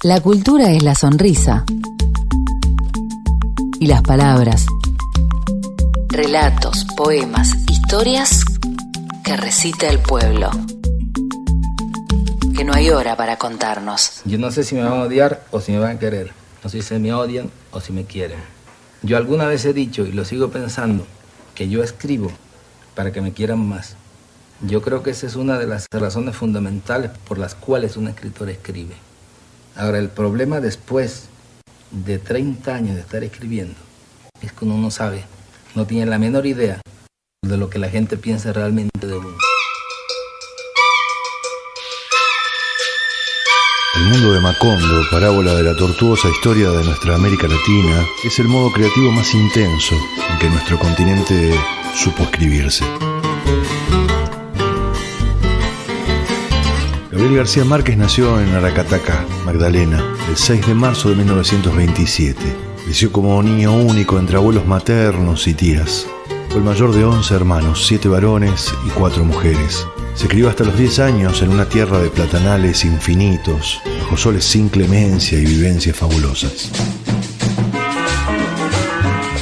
La cultura es la sonrisa y las palabras, relatos, poemas, historias que recita el pueblo, que no hay hora para contarnos. Yo no sé si me van a odiar o si me van a querer, no sé si me odian o si me quieren. Yo alguna vez he dicho, y lo sigo pensando, que yo escribo para que me quieran más. Yo creo que esa es una de las razones fundamentales por las cuales un escritor escribe. Ahora, el problema después de 30 años de estar escribiendo es que uno no sabe, no tiene la menor idea de lo que la gente piensa realmente de uno. El mundo de Macondo, parábola de la tortuosa historia de nuestra América Latina, es el modo creativo más intenso en que nuestro continente supo escribirse. Gabriel García Márquez nació en Aracataca, Magdalena, el 6 de marzo de 1927. Creció como niño único entre abuelos maternos y tías. Fue el mayor de 11 hermanos, 7 varones y 4 mujeres. Se crió hasta los 10 años en una tierra de platanales infinitos, bajo soles sin clemencia y vivencias fabulosas.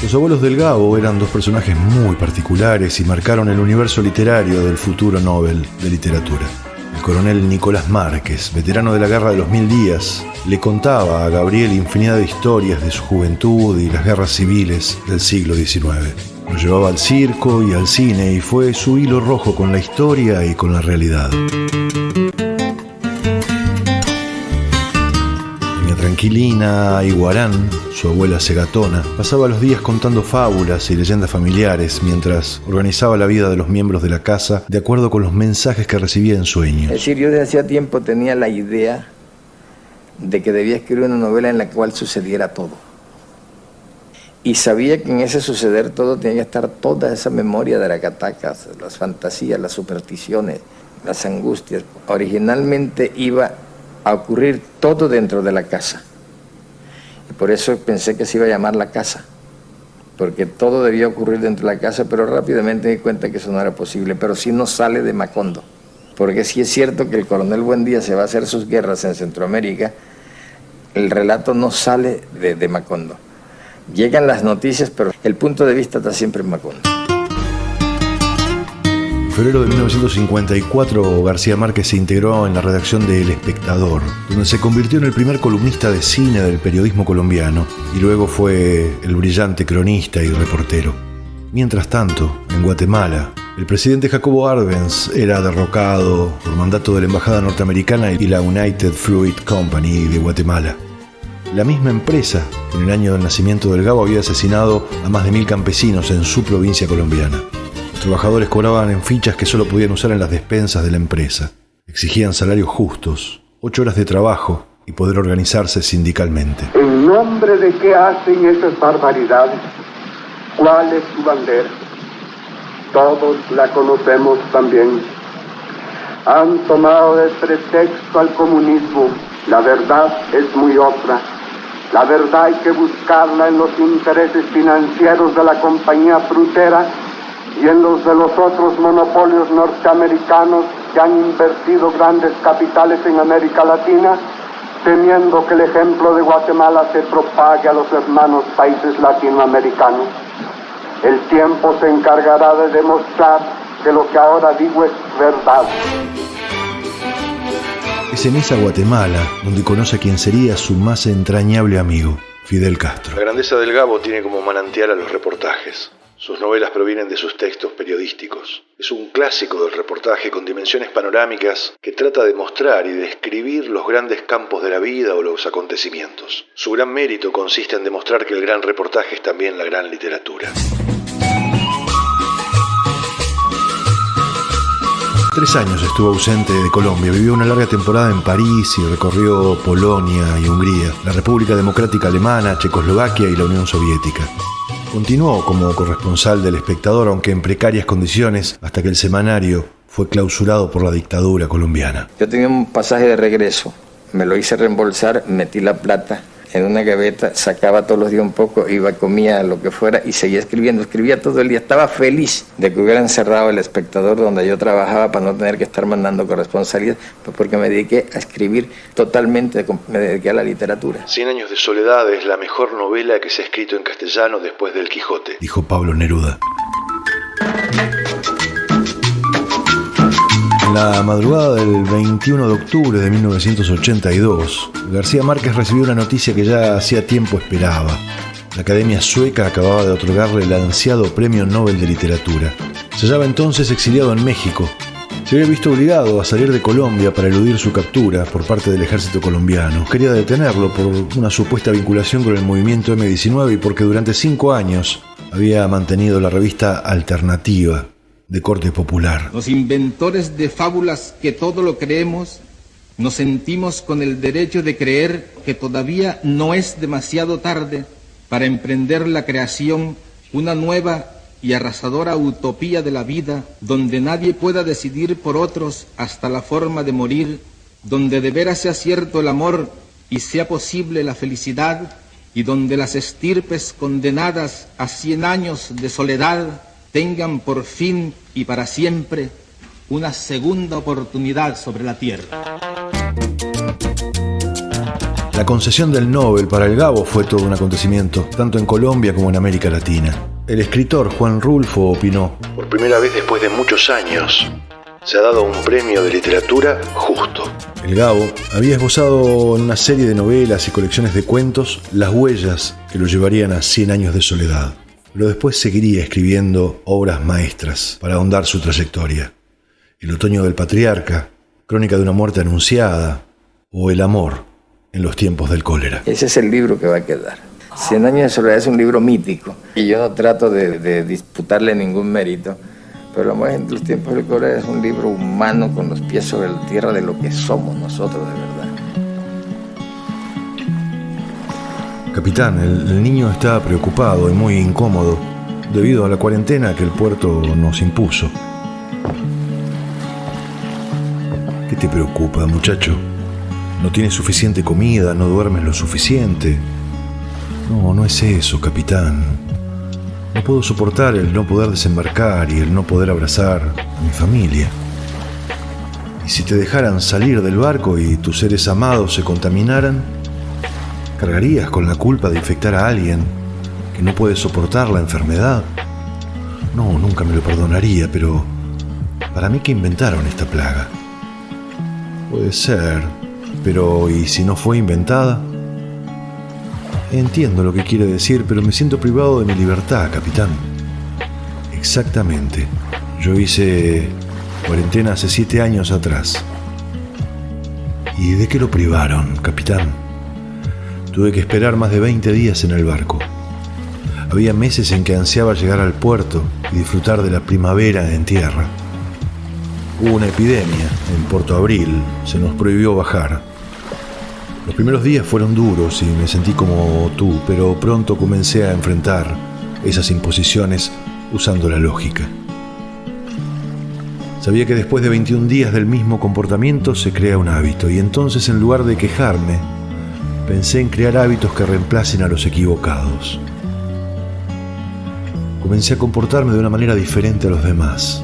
Los abuelos del Gabo eran dos personajes muy particulares y marcaron el universo literario del futuro Nobel de Literatura. El coronel Nicolás Márquez, veterano de la Guerra de los 1000 días, le contaba a Gabriel infinidad de historias de su juventud y las guerras civiles del siglo XIX. Lo llevaba al circo y al cine y fue su hilo rojo con la historia y con la realidad. Doña Tranquilina Iguarán, su abuela cegatona, pasaba los días contando fábulas y leyendas familiares mientras organizaba la vida de los miembros de la casa de acuerdo con los mensajes que recibía en sueños. Es decir, yo desde hacía tiempo tenía la idea de que debía escribir una novela en la cual sucediera todo. Y sabía que en ese suceder todo tenía que estar toda esa memoria de Aracataca, las fantasías, las supersticiones, las angustias. Originalmente iba a ocurrir todo dentro de la casa. Y por eso pensé que se iba a llamar La Casa, porque todo debía ocurrir dentro de la casa, pero rápidamente me di cuenta que eso no era posible. Pero sí no sale de Macondo, porque sí es cierto que el coronel Buendía se va a hacer sus guerras en Centroamérica, el relato no sale de Macondo. Llegan las noticias, pero el punto de vista está siempre en Macondo. En febrero de 1954, García Márquez se integró en la redacción de El Espectador, donde se convirtió en el primer columnista de cine del periodismo colombiano y luego fue el brillante cronista y reportero. Mientras tanto, en Guatemala, el presidente Jacobo Arbenz era derrocado por mandato de la embajada norteamericana y la United Fruit Company de Guatemala. La misma empresa que en el año del nacimiento del Gabo había asesinado a más de 1000 campesinos en su provincia colombiana. Los trabajadores cobraban en fichas que solo podían usar en las despensas de la empresa. Exigían salarios justos, 8 horas de trabajo y poder organizarse sindicalmente. ¿En nombre de qué hacen esas barbaridades? ¿Cuál es su bandera? Todos la conocemos también. Han tomado de pretexto al comunismo. La verdad es muy otra. La verdad hay que buscarla en los intereses financieros de la compañía frutera y en los de los otros monopolios norteamericanos que han invertido grandes capitales en América Latina, temiendo que el ejemplo de Guatemala se propague a los hermanos países latinoamericanos. El tiempo se encargará de demostrar que lo que ahora digo es verdad. Es en esa Guatemala donde conoce a quien sería su más entrañable amigo, Fidel Castro. La grandeza del Gabo tiene como manantial a los reportajes. Sus novelas provienen de sus textos periodísticos. Es un clásico del reportaje con dimensiones panorámicas que trata de mostrar y describir los grandes campos de la vida o los acontecimientos. Su gran mérito consiste en demostrar que el gran reportaje es también la gran literatura. 3 años estuvo ausente de Colombia, vivió una larga temporada en París y recorrió Polonia y Hungría, la República Democrática Alemana, Checoslovaquia y la Unión Soviética. Continuó como corresponsal del Espectador, aunque en precarias condiciones, hasta que el semanario fue clausurado por la dictadura colombiana. Yo tenía un pasaje de regreso, me lo hice reembolsar, metí la plata en una gaveta, sacaba todos los días un poco, iba, comía lo que fuera y seguía escribiendo. Escribía todo el día. Estaba feliz de que hubieran cerrado El Espectador, donde yo trabajaba, para no tener que estar mandando corresponsalías, pues porque me dediqué a escribir totalmente, me dediqué a la literatura. 100 años de soledad es la mejor novela que se ha escrito en castellano después del Quijote, dijo Pablo Neruda. En la madrugada del 21 de octubre de 1982, García Márquez recibió una noticia que ya hacía tiempo esperaba. La Academia Sueca acababa de otorgarle el ansiado Premio Nobel de Literatura. Se hallaba entonces exiliado en México. Se había visto obligado a salir de Colombia para eludir su captura por parte del ejército colombiano. Quería detenerlo por una supuesta vinculación con el movimiento M-19 y porque durante 5 años había mantenido la revista Alternativa, de corte popular. Los inventores de fábulas que todo lo creemos, nos sentimos con el derecho de creer que todavía no es demasiado tarde para emprender la creación, una nueva y arrasadora utopía de la vida, donde nadie pueda decidir por otros hasta la forma de morir, donde de veras sea cierto el amor y sea posible la felicidad, y donde las estirpes condenadas a 100 años de soledad tengan por fin y para siempre una segunda oportunidad sobre la tierra. La concesión del Nobel para el Gabo fue todo un acontecimiento, tanto en Colombia como en América Latina. El escritor Juan Rulfo opinó: por primera vez después de muchos años, se ha dado un premio de literatura justo. El Gabo había esbozado en una serie de novelas y colecciones de cuentos las huellas que lo llevarían a 100 años de soledad. Pero después seguiría escribiendo obras maestras para ahondar su trayectoria. El otoño del patriarca, Crónica de una muerte anunciada, o El amor en los tiempos del cólera. Ese es el libro que va a quedar. 100 años de soledad es un libro mítico y yo no trato de disputarle ningún mérito, pero El amor en los tiempos del cólera es un libro humano con los pies sobre la tierra de lo que somos nosotros de verdad. Capitán, el niño está preocupado y muy incómodo debido a la cuarentena que el puerto nos impuso. ¿Qué te preocupa, muchacho? ¿No tienes suficiente comida? ¿No duermes lo suficiente? No es eso, capitán. No puedo soportar el no poder desembarcar y el no poder abrazar a mi familia. ¿Y si te dejaran salir del barco y tus seres amados se contaminaran? ¿Cargarías con la culpa de infectar a alguien que no puede soportar la enfermedad? No, nunca me lo perdonaría, pero ¿para mí qué inventaron esta plaga? Puede ser, pero ¿y si no fue inventada? Entiendo lo que quiere decir, pero me siento privado de mi libertad, capitán. Exactamente. Yo hice cuarentena hace 7 años atrás. ¿Y de qué lo privaron, capitán? Tuve que esperar más de 20 días en el barco. Había meses en que ansiaba llegar al puerto y disfrutar de la primavera en tierra. Hubo una epidemia en Puerto Abril, se nos prohibió bajar. Los primeros días fueron duros y me sentí como tú, pero pronto comencé a enfrentar esas imposiciones usando la lógica. Sabía que después de 21 días del mismo comportamiento se crea un hábito, y entonces, en lugar de quejarme, pensé en crear hábitos que reemplacen a los equivocados. Comencé a comportarme de una manera diferente a los demás.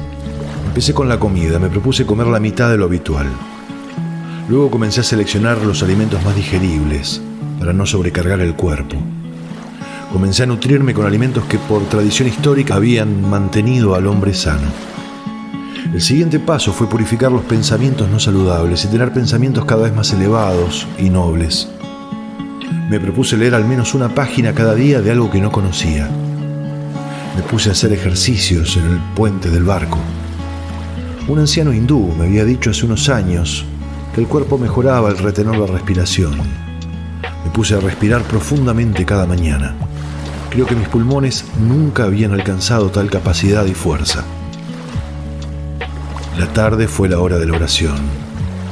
Empecé con la comida, me propuse comer la mitad de lo habitual. Luego comencé a seleccionar los alimentos más digeribles para no sobrecargar el cuerpo. Comencé a nutrirme con alimentos que por tradición histórica habían mantenido al hombre sano. El siguiente paso fue purificar los pensamientos no saludables y tener pensamientos cada vez más elevados y nobles. Me propuse leer al menos una página cada día de algo que no conocía. Me puse a hacer ejercicios en el puente del barco. Un anciano hindú me había dicho hace unos años que el cuerpo mejoraba al retener la respiración. Me puse a respirar profundamente cada mañana. Creo que mis pulmones nunca habían alcanzado tal capacidad y fuerza. La tarde fue la hora de la oración.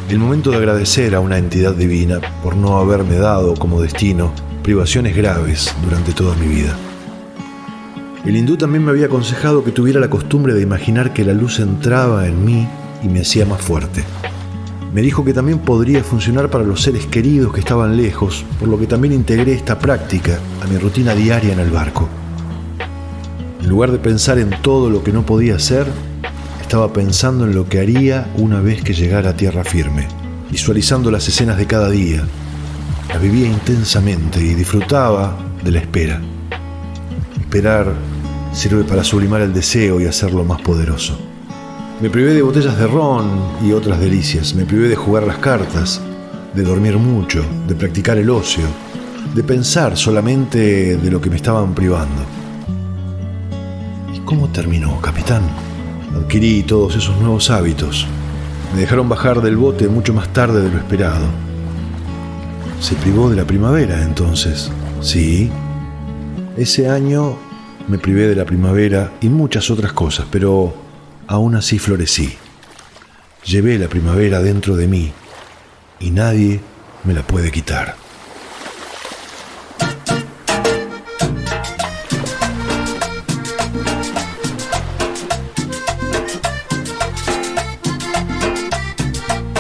El momento de agradecer a una entidad divina por no haberme dado como destino privaciones graves durante toda mi vida. El hindú también me había aconsejado que tuviera la costumbre de imaginar que la luz entraba en mí y me hacía más fuerte. Me dijo que también podría funcionar para los seres queridos que estaban lejos, por lo que también integré esta práctica a mi rutina diaria en el barco. En lugar de pensar en todo lo que no podía hacer, estaba pensando en lo que haría una vez que llegara a tierra firme, visualizando las escenas de cada día. Las vivía intensamente y disfrutaba de la espera. Esperar sirve para sublimar el deseo y hacerlo más poderoso. Me privé de botellas de ron y otras delicias. Me privé de jugar las cartas, de dormir mucho, de practicar el ocio, de pensar solamente de lo que me estaban privando. ¿Y cómo terminó, capitán? Adquirí todos esos nuevos hábitos. Me dejaron bajar del bote mucho más tarde de lo esperado. Se privó de la primavera, entonces. Sí. Ese año me privé de la primavera y muchas otras cosas, pero aún así florecí. Llevé la primavera dentro de mí y nadie me la puede quitar.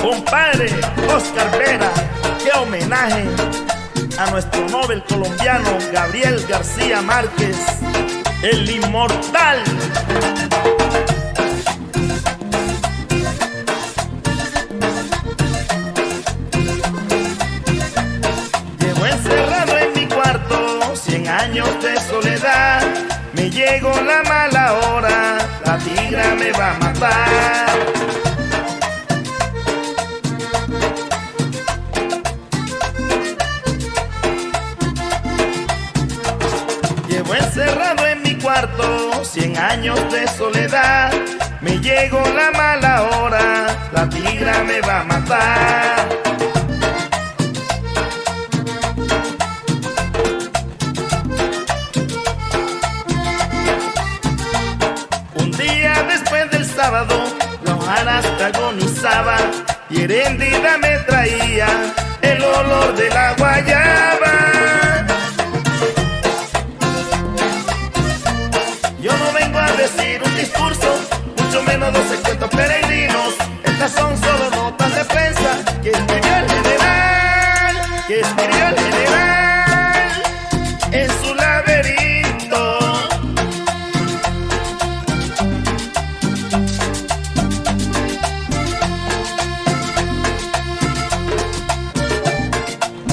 Compadre Oscar Vera, qué homenaje a nuestro Nobel colombiano Gabriel García Márquez, el inmortal. Llevo encerrado en mi cuarto 100 años de soledad. Me llegó la mala hora, la tigra me va a matar. Llevo encerrado en mi cuarto 100 años de soledad. Me llegó la mala hora, la tigra me va a matar. Un día después del sábado, la hojarasca agonizaba y Herendida me traía el olor de la guayaba. Yo no vengo a decir un discurso, mucho menos 12 cuentos peregrinos. Estas son solo notas de prensa que escribió el general, en su laberinto.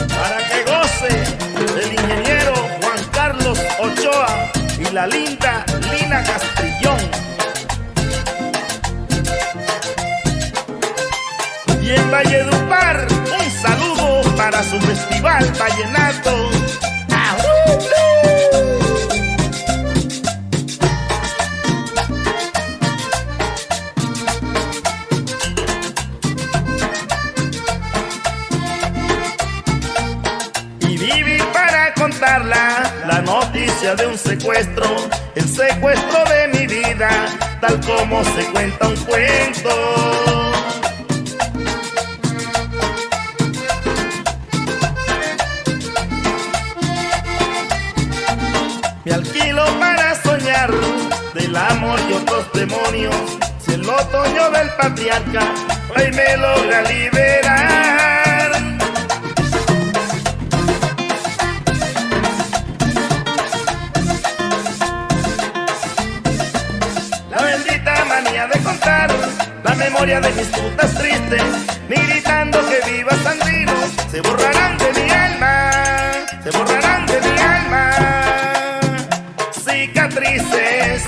Para que goce el ingeniero Juan Carlos Ochoa y la linda Lina Castrillón. Y en Valledupar, un saludo para su festival vallenato. Y viví para contarla la noticia de un secuestro, el secuestro de mi vida, tal como se cuenta un cuento. Me alquilo para soñar del amor y otros demonios. Si el otoño del patriarca hoy me logra liberar. La bendita manía de contar la memoria de mis putas tristes, ni gritando que viva Sandrino, se borrarán de mi alma, se borrarán de mi alma. Cicatrices.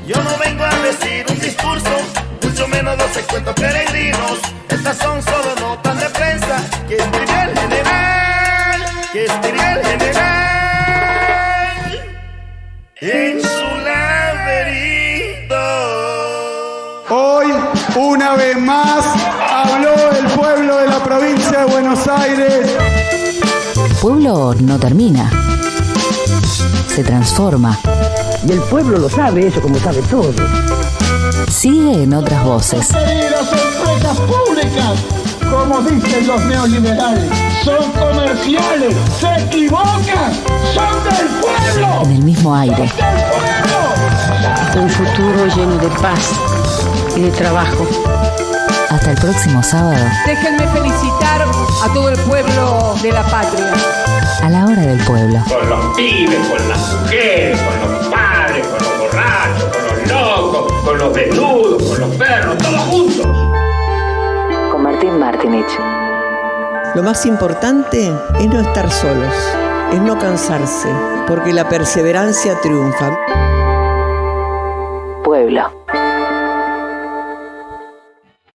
Yo no vengo a decir un discurso, mucho menos 12 cuentos peregrinos. Estas son solo notas de prensa que escribió el general, en su laberinto. Hoy, una vez más, habló el pueblo de la provincia de Buenos Aires. El pueblo no termina, se transforma. Y el pueblo lo sabe, eso como sabe todo. Sigue en otras voces. Queridas empresas públicas, como dicen los neoliberales, son comerciales, se equivocan, son del pueblo. En el mismo aire. Un futuro lleno de paz y de trabajo. Hasta el próximo sábado. Déjenme felicitar a todo el pueblo de la patria. A la hora del pueblo. Con los pibes, con las mujeres, con los padres, con los borrachos, con los locos, con los desnudos, con los perros, todos juntos. Con Martín Martinich. Lo más importante es no estar solos, es no cansarse, porque la perseverancia triunfa. Pueblo.